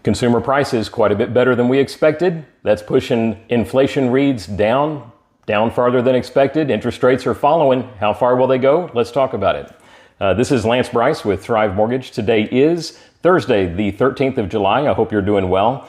Consumer prices quite a bit better than we expected. That's pushing inflation reads down farther than expected. Interest rates are following. How far will they go? Let's talk about it. This is Bryce with Thrive Mortgage. Today is Thursday, the 13th of July. I hope you're doing well.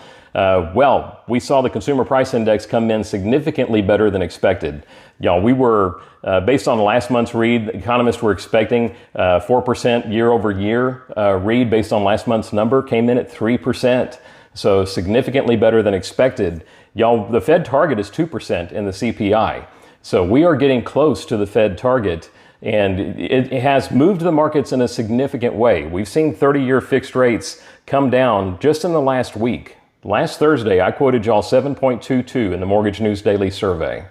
We saw the consumer price index come in significantly better than expected. Y'all, we were, based on last month's read, economists were expecting 4% year over year read based on last month's number, came in at 3%. So significantly better than expected. Y'all, the Fed target is 2% in the CPI. So we are getting close to the Fed target, and it has moved the markets in a significant way. We've seen 30-year fixed rates come down just in the last week. Last Thursday, I quoted y'all 7.22 in the Mortgage News Daily survey.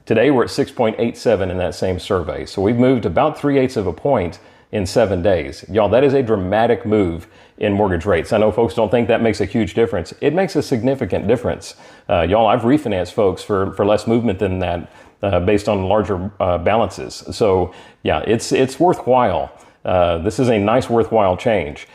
Today, we're at 6.87 in that same survey. So we've moved about 3/8 of a point in 7 days. Y'all, that is a dramatic move in mortgage rates. I know folks don't think that makes a huge difference. It makes a significant difference. Y'all, I've refinanced folks for less movement than that based on larger balances. So yeah, it's worthwhile. This is a nice worthwhile change.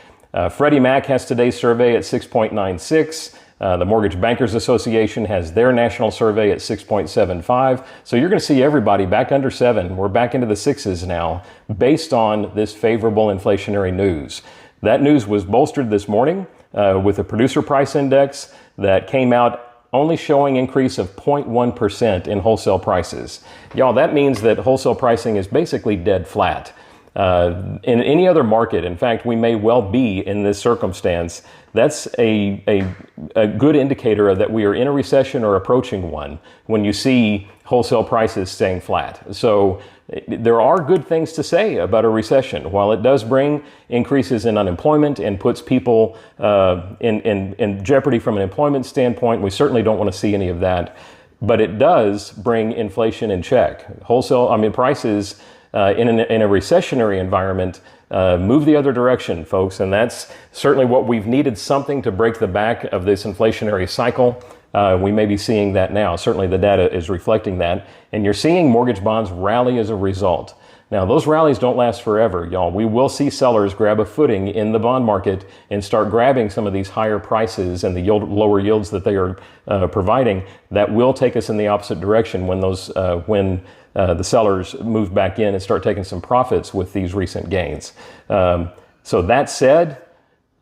Freddie Mac has today's survey at 6.96. The Mortgage Bankers Association has their national survey at 6.75. So you're going to see everybody back under 7. We're back into the 6s now based on this favorable inflationary news. That news was bolstered this morning with a producer price index that came out only showing increase of 0.1% in wholesale prices. Y'all, that means that wholesale pricing is basically dead flat. In any other market, in fact, we may well be in this circumstance. That's a good indicator of that we are in a recession or approaching one when you see wholesale prices staying flat. So there are good things to say about a recession. While it does bring increases in unemployment and puts people in jeopardy from an employment standpoint, we certainly don't want to see any of that. But it does bring inflation in check. Prices in a recessionary environment move the other direction, folks, and that's certainly what we've needed, something to break the back of this inflationary cycle. We may be seeing that now. Certainly the data is reflecting that, and you're seeing mortgage bonds rally as a result. Now, those rallies don't last forever, y'all. We will see sellers grab a footing in the bond market and start grabbing some of these higher prices and the lower yields that they are providing. That will take us in the opposite direction when the sellers move back in and start taking some profits with these recent gains. So that said,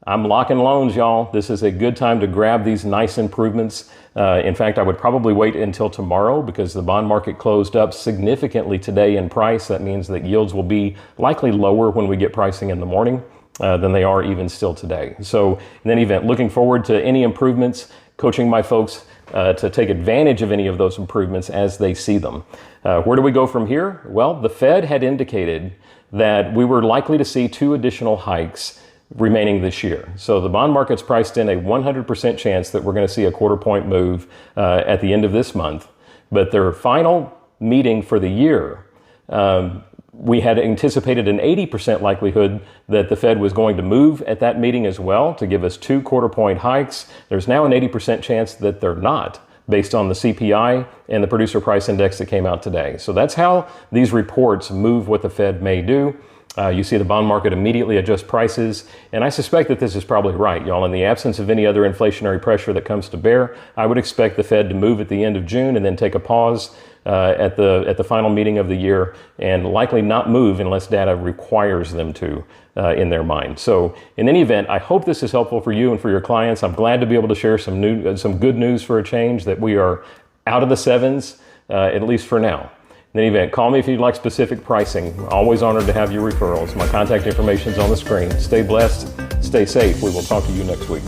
I'm locking loans, y'all. This is a good time to grab these nice improvements. In fact, I would probably wait until tomorrow because the bond market closed up significantly today in price. That means that yields will be likely lower when we get pricing in the morning than they are even still today. So in any event, looking forward to any improvements, coaching my folks to take advantage of any of those improvements as they see them. Where do we go from here? Well, the Fed had indicated that we were likely to see 2 additional hikes remaining this year. So the bond market's priced in a 100% chance that we're going to see a 1/4 point move at the end of this month. But their final meeting for the year, we had anticipated an 80% likelihood that the Fed was going to move at that meeting as well to give us 2 1/4 point hikes. There's now an 80% chance that they're not, based on the CPI and the producer price index that came out today. So that's how these reports move what the Fed may do. You see the bond market immediately adjust prices, and I suspect that this is probably right, y'all. In the absence of any other inflationary pressure that comes to bear, I would expect the Fed to move at the end of June and then take a pause at the final meeting of the year, and likely not move unless data requires them to in their mind. So in any event, I hope this is helpful for you and for your clients. I'm glad to be able to share some good news for a change, that we are out of the 7s, at least for now. In any event, call me if you'd like specific pricing. Always honored to have your referrals. My contact information is on the screen. Stay blessed, stay safe. We will talk to you next week.